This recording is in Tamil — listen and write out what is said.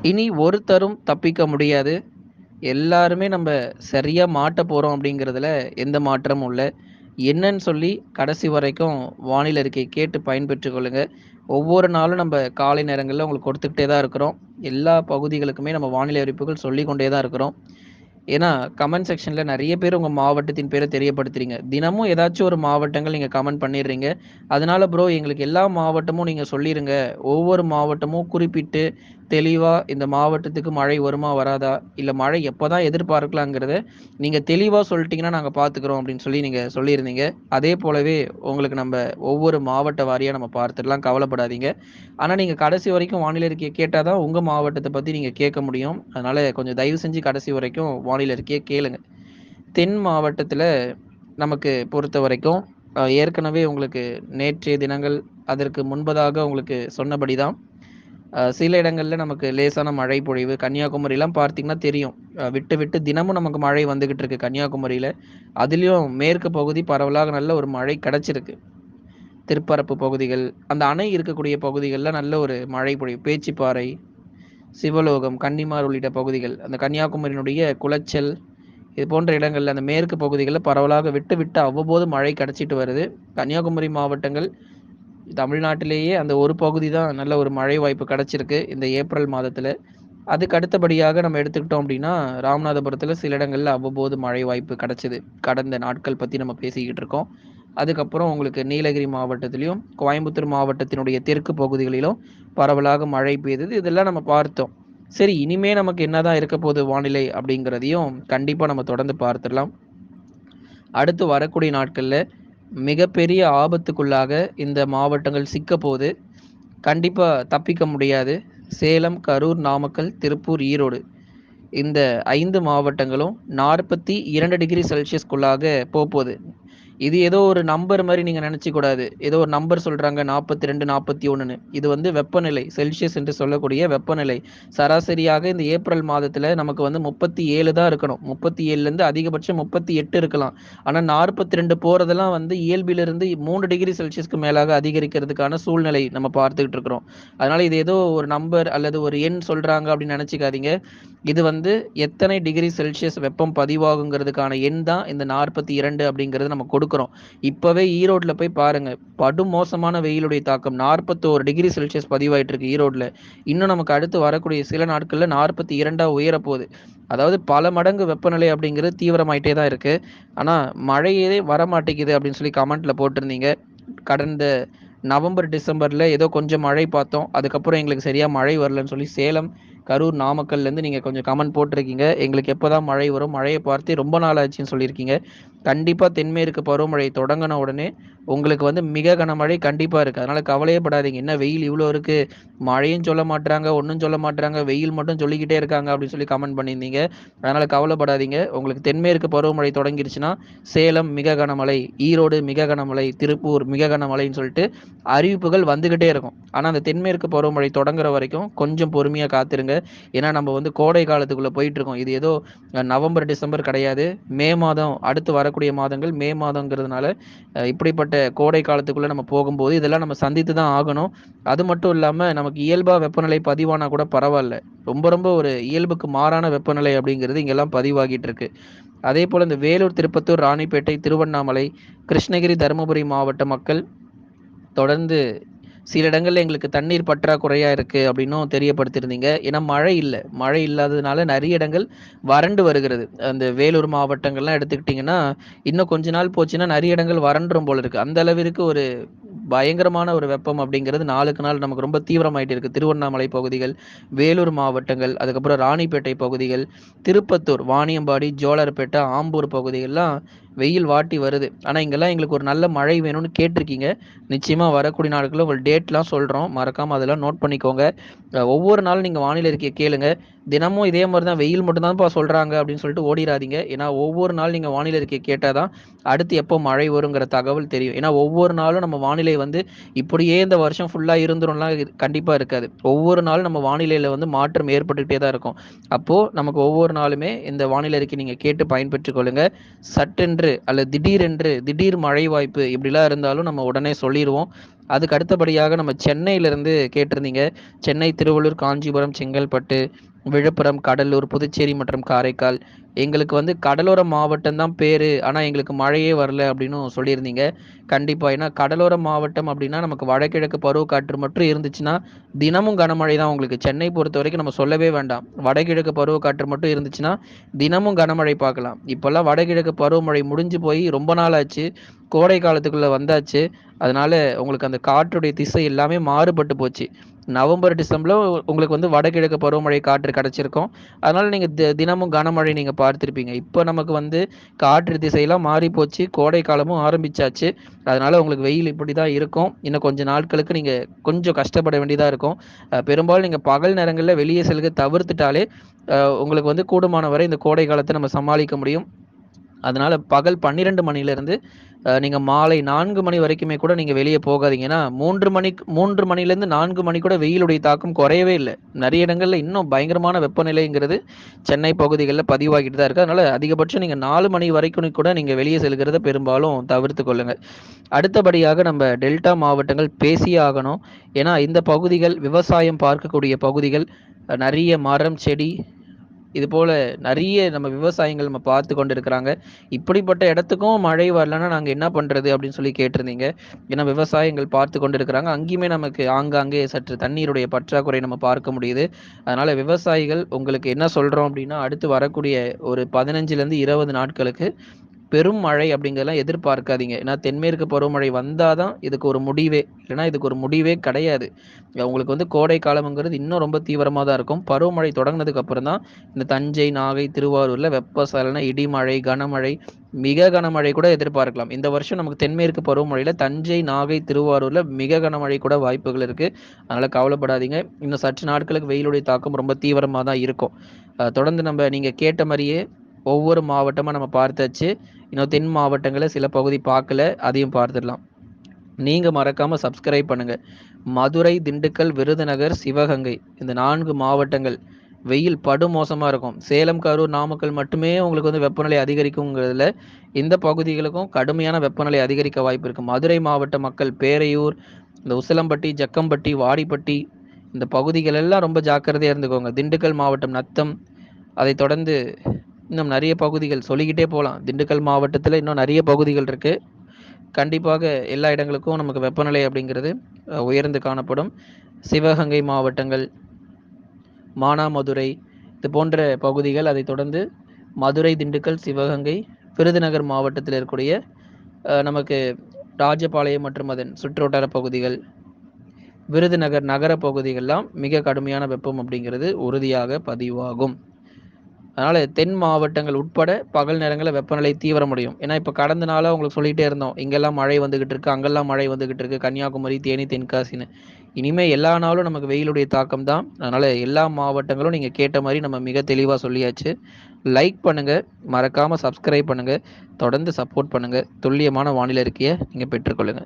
இனி ஒருத்தரும் தப்பிக்க முடியாது. எல்லாருமே நம்ப சரியா மாட்டப் போறோம் அப்படிங்கிறதுல எந்த மாற்றமும் இல்ல. என்னன்னு சொல்லி கடைசி வரைக்கும் வானிலை அறிக்கைய கேட்டு பயன்பெற்றுக் கொள்ளுங்க. ஒவ்வொரு நாளும் நம்ப காலை நேரங்கள்ல உங்களுக்கு கொடுத்துக்கிட்டே தான் இருக்கிறோம். எல்லா பகுதிகளுக்குமே நம்ம வானிலை அறிவிப்புகள் சொல்லிக் கொண்டே தான் இருக்கிறோம். ஏன்னா, கமெண்ட் செக்ஷன்ல நெறைய பேர் உங்க மாவட்டத்தின் பேர தெரியப்படுத்துறீங்க. தினமும் ஏதாச்சும் ஒரு மாவட்டங்கள் நீங்க கமெண்ட் பண்ணிடுறீங்க. அதனால ப்ரோ எங்களுக்கு எல்லா மாவட்டமும் நீங்க சொல்லிருங்க. ஒவ்வொரு மாவட்டமும் குறிப்பிட்டு தெளிவா இந்த மாவட்டத்துக்கு மழை வருமா? வராதா? இல்ல மழை எப்பதான் எதிர்பார்க்கலாங்கிறத நீங்க தெளிவா சொல்லிட்டீங்கன்னா, நாங்க பார்த்துக்கிறோம் அப்படின்னு சொல்லி நீங்க சொல்லியிருந்தீங்க. அதே போலவே உங்களுக்கு நம்ப ஒவ்வொரு மாவட்ட வாரியா நம்ம பார்த்துடலாம். கவலைப்படாதீங்க. ஆனா, நீங்க கடைசி வரைக்கும் வானிலை அறிக்கைய கேட்டா தான் உங்க மாவட்டத்த பத்தி நீங்க கேட்க முடியும். அதனால கொஞ்சம் தயவு செஞ்சு கடைசி வரைக்கும் வானிலை அறிக்கைய கேளுங்க. தென் மாவட்டத்தில நமக்கு பொறுத்தவரைக்கும் ஏற்கனவே உங்களுக்கு நேற்றைய தினங்கள் அதற்கு முன்பதாக உங்களுக்கு சொன்னபடி தான் சில இடங்கள்ல நமக்கு லேசான மழை பொழிவு. கன்னியாகுமரிலாம் பார்த்தீங்கன்னா தெரியும். விட்டு விட்டு தினமும் நமக்கு மழை வந்துகிட்டு இருக்கு கன்னியாகுமரியில. அதிலயும் மேற்கு பகுதி பரவலாக நல்ல ஒரு மழை கிடைச்சிருக்கு. திருப்பரப்பு பகுதிகள், அந்த அணை இருக்கக்கூடிய பகுதிகள்ல நல்ல ஒரு மழை பொழிவு. பேச்சிப்பாறை, சிவலோகம், கன்னிமார் உள்ளிட்ட பகுதிகள். அந்த கன்னியாகுமரியினுடைய குளச்சல், இது போன்ற இடங்கள்ல அந்த மேற்கு பகுதிகள்ல பரவலாக விட்டு விட்டு அவ்வப்போது மழை கிடைச்சிட்டு வருது. கன்னியாகுமரி மாவட்டங்கள் தமிழ்நாட்டிலேயே அந்த ஒரு பகுதி தான் நல்ல ஒரு மழை வாய்ப்பு கிடைச்சிருக்கு இந்த ஏப்ரல் மாதத்துல. அதுக்கு அடுத்தபடியாக நம்ம எடுத்துக்கிட்டோம் அப்படின்னா, ராமநாதபுரத்துல சில இடங்கள்ல அவ்வப்போது மழை வாய்ப்பு கிடைச்சது. கடந்த நாட்கள் பத்தி நம்ம பேசிக்கிட்டு இருக்கோம். அதுக்கப்புறம் உங்களுக்கு நீலகிரி மாவட்டத்திலயும், கோயம்புத்தூர் மாவட்டத்தினுடைய தெற்கு பகுதிகளிலும் பரவலாக மழை பெய்தது. இதெல்லாம் நம்ம பார்த்தோம். சரி, இனிமே நமக்கு என்னதான் இருக்க போகுது வானிலை அப்படிங்கிறதையும் கண்டிப்பா நம்ம தொடர்ந்து பார்த்துடலாம். அடுத்து வரக்கூடிய நாட்கள்ல மிகப்பெரிய ஆபத்துக்குள்ளாக இந்த மாவட்டங்கள் சிக்கப்போகுது. கண்டிப்பா தப்பிக்க முடியாது. சேலம், கரூர், நாமக்கல், திருப்பூர், ஈரோடு இந்த 5 மாவட்டங்களும் 42 டிகிரி செல்சியஸ்க்குள்ளாக போப்போது. இது ஏதோ ஒரு நம்பர் மாரி நீங்க நெனச்சுக்க கூடாது. ஏதோ ஒரு நம்பர் சொல்றாங்க 42, 41ன்னு. இது வந்து வெப்பநிலை. செல்சியஸ் என்று சொல்லக்கூடிய வெப்பநிலை. சராசரியாக இந்த ஏப்ரல் மாதத்துல நமக்கு வந்து 37 தான் இருக்கணும். 37லேருந்து அதிகபட்சம் 38 இருக்கலாம். ஆனா 42 போறதெல்லாம் வந்து இயல்பிலிருந்து 3 டிகிரி செல்சியஸ்க்கு மேலாக அதிகரிக்கிறதுக்கான சூழ்நிலை நம்ம பார்த்துக்கிட்டு இருக்கிறோம். அதனால இது ஏதோ ஒரு நம்பர் அல்லது ஒரு எண் சொல்றாங்க அப்படின்னு நெனச்சுக்காதீங்க. இது வந்து எத்தனை டிகிரி செல்சியஸ் வெப்பம் பதிவாகுங்கிறதுக்கான எண் தான் இந்த 42 அப்படிங்கிறது நம்ம கொடுக்குறோம். இப்பவே ஈரோட்ல போய் பாருங்க. படும் மோசமான வெயிலுடைய தாக்கம் 41 டிகிரி செல்சியஸ் பதிவாயிட்டு இருக்கு ஈரோட்ல. இன்னும் நமக்கு அடுத்து வரக்கூடிய சில நாட்கள்ல 42ஆ உயரப்போகுது. அதாவது பல மடங்கு வெப்பநிலை அப்படிங்கிறது தீவிரமாயிட்டே தான் இருக்கு. ஆனா மழையே வரமாட்டேங்குது அப்படின்னு சொல்லி கமெண்ட்ல போட்டிருந்தீங்க. கடந்த நவம்பர், டிசம்பர்ல ஏதோ கொஞ்சம் மழை பார்த்தோம். அதுக்கப்புறம் எங்களுக்கு சரியா மழை வரலன்னு சொல்லி சேலம், கரூர், நாமக்கல்லேருந்து நீங்க கொஞ்சம் கமெண்ட் போட்டிருக்கீங்க. எங்களுக்கு எப்போதான் மழை வரும்? மழைய பார்த்தே ரொம்ப நாள் ஆச்சுன்னு சொல்லியிருக்கீங்க. கண்டிப்பா தென்மேற்கு பருவமழை தொடங்குன உடனே உங்களுக்கு வந்து மிக கனமழை கண்டிப்பா இருக்கு. அதனால கவலையே படாதீங்க. என்ன வெயில் இவ்ளோ இருக்கு? மழையும் சொல்ல மாட்றாங்க, ஒண்ணும் சொல்ல மாட்றாங்க. வெயில் மட்டும் சொல்லிக்கிட்டே இருக்காங்க அப்படின்னு சொல்லி கமெண்ட் பண்ணியிருந்தீங்க. அதனால கவலைப்படாதீங்க. உங்களுக்கு தென்மேற்கு பருவமழை தொடங்கிருச்சுன்னா, சேலம் மிக கனமழை, ஈரோடு மிக கனமழை, திருப்பூர் மிக கனமழைன்னு சொல்லிட்டு அறிவிப்புகள் வந்துகிட்டே இருக்கும். ஆனா அந்த தென்மேற்கு பருவமழை தொடங்குற வரைக்கும் கொஞ்சம் பொறுமையா காத்திருங்க. ஏன்னா நம்ம வந்து கோடை காலத்துக்குள்ள போயிட்டு இருக்கோம். இது ஏதோ நவம்பர், டிசம்பர் கிடையாது. மே மாதம் அடுத்து வரக்கூடிய மாதங்கள் மே மாதங்கிறதுனால இப்படிப்பட்ட கோடை காலத்துக்குள்ள நம்ம போகும்போது இதெல்லாம் நம்ம சந்தித்து தான் ஆகணும். அது மட்டும் இல்லாம நமக்கு இயல்பா வெப்பநிலை பதிவானா கூட பரவால்ல. ரொம்ப ரொம்ப ஒரு இயல்புக்கு மாறான வெப்பநிலை அப்படிங்கிறது இங்கெல்லாம் பதிவாகிட்டு இருக்கு. அதே போல இந்த வேலூர், திருப்பத்தூர், ராணிப்பேட்டை, திருவண்ணாமலை, கிருஷ்ணகிரி, தருமபுரி மாவட்ட மக்கள் தொடர்ந்து சில இடங்கள்ல எங்களுக்கு தண்ணீர் பற்றாக்குறையா இருக்கு அப்படின்னும் தெரியப்படுத்தியிருந்தீங்க. ஏன்னா மழை இல்ல. மழை இல்லாததுனால நெறைய இடங்கள் வறண்டு வருகிறது. அந்த வேலூர் மாவட்டங்கள்லாம் எடுத்துக்கிட்டீங்கன்னா, இன்னும் கொஞ்ச நாள் போச்சுன்னா நெறைய இடங்கள் வறண்டுரும் போல இருக்கு. அந்த அளவிற்கு ஒரு பயங்கரமான ஒரு வெப்பம் அப்படிங்கிறது நாளுக்கு நாள் நமக்கு ரொம்ப தீவிரமாயிட்டு இருக்கு. திருவண்ணாமலை பகுதிகள், வேலூர் மாவட்டங்கள், அதுக்கப்புறம் ராணிப்பேட்டை பகுதிகள், திருப்பத்தூர், வாணியம்பாடி, ஜோலார்பேட்டை, ஆம்பூர் பகுதிகள்லாம் வெயில் வாட்டி வருது. ஆனா இங்கெல்லாம் எங்களுக்கு ஒரு நல்ல மழை வேணும்னு கேட்டிருக்கீங்க. நிச்சயமா வரக்கூடிய நாட்கள்ல உங்களுக்கு டேட்லாம் சொல்றோம். மறக்காம அதெல்லாம் நோட் பண்ணிக்கோங்க. ஒவ்வொரு நாளும் நீங்க வானிலை அறிக்கைய கேளுங்க. தினமும் இதே மாரி தான் வெயில் மட்டும் தான்ப்பா சொல்றாங்க அப்படின்னு சொல்லிட்டு ஓடிராதீங்க. ஏன்னா ஒவ்வொரு நாள் நீங்க வானிலை அறிக்கைய கேட்டா தான் அடுத்து எப்போ மழை வருங்கிற தகவல் தெரியும். ஏன்னா ஒவ்வொரு நாளும் நம்ம வானிலை வந்து இப்படியே இந்த வருஷம் ஃபுல்லா இருந்துரும்லாம் கண்டிப்பா இருக்காது. ஒவ்வொரு நாளும் நம்ம வானிலையில வந்து மாற்றம் ஏற்பட்டுக்கிட்டே தான் இருக்கும். அப்போ நமக்கு ஒவ்வொரு நாளுமே இந்த வானிலை அறிக்கை நீங்க கேட்டு பயன்பெற்றுக் கொள்ளுங்க. சட்டென்று அல்லது திடீரென்று திடீர் மழை வாய்ப்பு இப்படிலாம் இருந்தாலும் நம்ம உடனே சொல்லிருவோம். அதுக்கு அடுத்தபடியாக நம்ம சென்னையிலிருந்து கேட்டிருந்தீங்க. சென்னை, திருவள்ளூர், காஞ்சிபுரம், செங்கல்பட்டு, விழுப்புரம், கடலூர், புதுச்சேரி மற்றும் காரைக்கால். எங்களுக்கு வந்து கடலோர மாவட்டம் தான் பேரு. ஆனா எங்களுக்கு மழையே வரல அப்படின்னும் சொல்லியிருந்தீங்க. கண்டிப்பா. ஏன்னா கடலோர மாவட்டம் அப்படின்னா நமக்கு வடகிழக்கு பருவக்காற்று மட்டும் இருந்துச்சுன்னா, தினமும் கனமழை தான் உங்களுக்கு. சென்னை பொறுத்தவரைக்கும் நம்ம சொல்லவே வேண்டாம். வடகிழக்கு பருவக்காற்று மட்டும் இருந்துச்சுன்னா, தினமும் கனமழை பார்க்கலாம். இப்பல்லாம் வடகிழக்கு பருவமழை முடிஞ்சு போய் ரொம்ப நாள் ஆச்சு. கோடை காலத்துக்குள்ள வந்தாச்சு. அதனால உங்களுக்கு அந்த காற்றுடைய திசை எல்லாமே மாறுபட்டு போச்சு. நவம்பர், டிசம்பர்ல உங்களுக்கு வந்து வடகிழக்கு பருவமழை காற்று கிடைச்சிருக்கும். அதனால நீங்க தினமும் கனமழை நீங்க பார்த்திருப்பீங்க. இப்ப நமக்கு வந்து காற்று திசையெல்லாம் மாறி போச்சு. கோடை காலமும் ஆரம்பிச்சாச்சு. அதனால உங்களுக்கு வெயில் இப்படிதான் இருக்கும். இன்னும் கொஞ்ச நாட்களுக்கு நீங்க கொஞ்சம் கஷ்டப்பட வேண்டியதா இருக்கும். பெரும்பாலும் நீங்க பகல் நேரங்கள்ல வெளிய செல்க தவிர்த்துட்டாலே, உங்களுக்கு வந்து கூடுமான வரை இந்த கோடை காலத்த நம்ம சமாளிக்க முடியும். அதனால பகல் 12 மணிலேருந்து நீங்க மாலை 4 மணி வரைக்குமே கூட நீங்க வெளிய போகாதீங்க. ஏன்னா 3 மணிலேருந்து 4 மணி கூட வெயிலுடைய தாக்கம் குறையவே இல்ல. நெறைய இடங்கள்ல இன்னும் பயங்கரமான வெப்பநிலைங்கிறது சென்னை பகுதிகள்ல பதிவாகிட்டு தான் இருக்கு. அதனால அதிகபட்சம் நீங்க 4 மணி வரைக்கும் கூட நீங்க வெளிய செல்கிறத பெரும்பாலும் தவிர்த்துக் கொள்ளுங்க. அடுத்தபடியாக நம்ம டெல்டா மாவட்டங்கள் பேசியே ஆகணும். ஏன்னா இந்த பகுதிகள் விவசாயம் பார்க்கக்கூடிய பகுதிகள். நெறைய மரம், செடி இதுபோல நெறைய நம்ம விவசாயங்கள் நம்ம பார்த்து கொண்டிருக்கிறாங்க. இப்படிப்பட்ட இடத்துக்கும் மழை வரலன்னா நாங்க என்ன பண்றது? அப்படின்னு சொல்லி கேட்டிருந்தீங்க. ஏன்னா விவசாயங்கள் பார்த்து கொண்டிருக்கிறாங்க. அங்கேயுமே நமக்கு ஆங்காங்கே சற்று தண்ணீருடைய பற்றாக்குறை நம்ம பார்க்க முடியுது. அதனால விவசாயிகள் உங்களுக்கு என்ன சொல்றோம் அப்படின்னா, அடுத்து வரக்கூடிய ஒரு 15லேருந்து 20 நாட்களுக்கு பெரும் மழை அப்படிங்கிறதெல்லாம் எதிர்பார்க்காதீங்க. ஏன்னா தென்மேற்கு பருவமழை வந்தா தான் இதுக்கு ஒரு முடிவே. இல்லன்னா இதுக்கு ஒரு முடிவே கிடையாது. உங்களுக்கு வந்து கோடை காலம்ங்கிறது இன்னும் ரொம்ப தீவிரமா தான் இருக்கும். பருவமழை தொடங்குனதுக்கு அப்புறம் தான் இந்த தஞ்சை, நாகை, திருவாரூர்ல வெப்பசலன இடிமழை, கனமழை, மிக கனமழை கூட எதிர்பார்க்கலாம். இந்த வருஷம் நமக்கு தென்மேற்கு பருவமழையில தஞ்சை, நாகை, திருவாரூர்ல மிக கனமழை கூட வாய்ப்புகள் இருக்கு. அதனால கவலைப்படாதீங்க. இன்னும் சற்று நாட்களுக்கு வெயிலுடைய தாக்கம் ரொம்ப தீவிரமா தான் இருக்கும். தொடர்ந்து நீங்க கேட்ட மாரியே ஒவ்வொரு மாவட்டமா நம்ம பார்த்தாச்சு. இன்னும் தென் மாவட்டங்கள்ல சில பகுதி பார்க்கல. அதையும் பார்த்துடலாம். நீங்க மறக்காம சப்ஸ்கிரைப் பண்ணுங்க. மதுரை, திண்டுக்கல், விருதுநகர், சிவகங்கை இந்த 4 மாவட்டங்கள் வெயில் படுமோசமா இருக்கும். சேலம், கரூர், நாமக்கல் மட்டுமே உங்களுக்கு வந்து வெப்பநிலை அதிகரிக்குங்கிறதுல, இந்த பகுதிகளுக்கும் கடுமையான வெப்பநிலை அதிகரிக்க வாய்ப்பு இருக்கு. மதுரை மாவட்ட மக்கள் பேரையூர், இந்த உசிலம்பட்டி, ஜக்கம்பட்டி, வாடிப்பட்டி இந்த பகுதிகள் எல்லாம் ரொம்ப ஜாக்கிரதையா இருந்துக்கோங்க. திண்டுக்கல் மாவட்டம் நத்தம், அதைத் தொடர்ந்து இன்னும் நெறைய பகுதிகள் சொல்லிக்கிட்டே போலாம். திண்டுக்கல் மாவட்டத்தில இன்னும் நெறைய பகுதிகள் இருக்கு. கண்டிப்பாக எல்லா இடங்களுக்கும் நமக்கு வெப்பநிலை அப்படிங்கிறது உயர்ந்து காணப்படும். சிவகங்கை மாவட்டங்கள், மானாமதுரை இது போன்ற பகுதிகள், அதைத் தொடர்ந்து மதுரை, திண்டுக்கல், சிவகங்கை, விருதுநகர் மாவட்டத்தில் இருக்கக்கூடிய நமக்கு ராஜபாளையம் மற்றும் அதன் சுற்றுவட்டார பகுதிகள், விருதுநகர் நகர பகுதிகள்லாம் மிக கடுமையான வெப்பம் அப்படிங்கிறது உறுதியாக பதிவாகும். அதனால தென் மாவட்டங்கள் உட்பட பகல் நேரங்கள்ல வெப்பநிலை தீவிரமடையும். ஏன்னா, இப்ப கடந்த நாளா உங்களுக்கு சொல்லிட்டே இருந்தோம். இங்கெல்லாம் மழை வந்துகிட்டு இருக்கு, அங்கெல்லாம் மழை வந்துகிட்டு இருக்கு. கன்னியாகுமரி, தேனி, தென்காசின்னு. இனிமே எல்லா நாளும் நமக்கு வெயிலுடைய தாக்கம் தான். அதனால எல்லா மாவட்டங்களும் நீங்க கேட்ட மாரி நம்ம மிக தெளிவா சொல்லியாச்சு. லைக் பண்ணுங்க, மறக்காம சப்ஸ்கிரைப் பண்ணுங்க, தொடர்ந்து சப்போர்ட் பண்ணுங்க. துல்லியமான வானிலை அறிக்கைய நீங்க பெற்றுக்கொள்ளுங்க.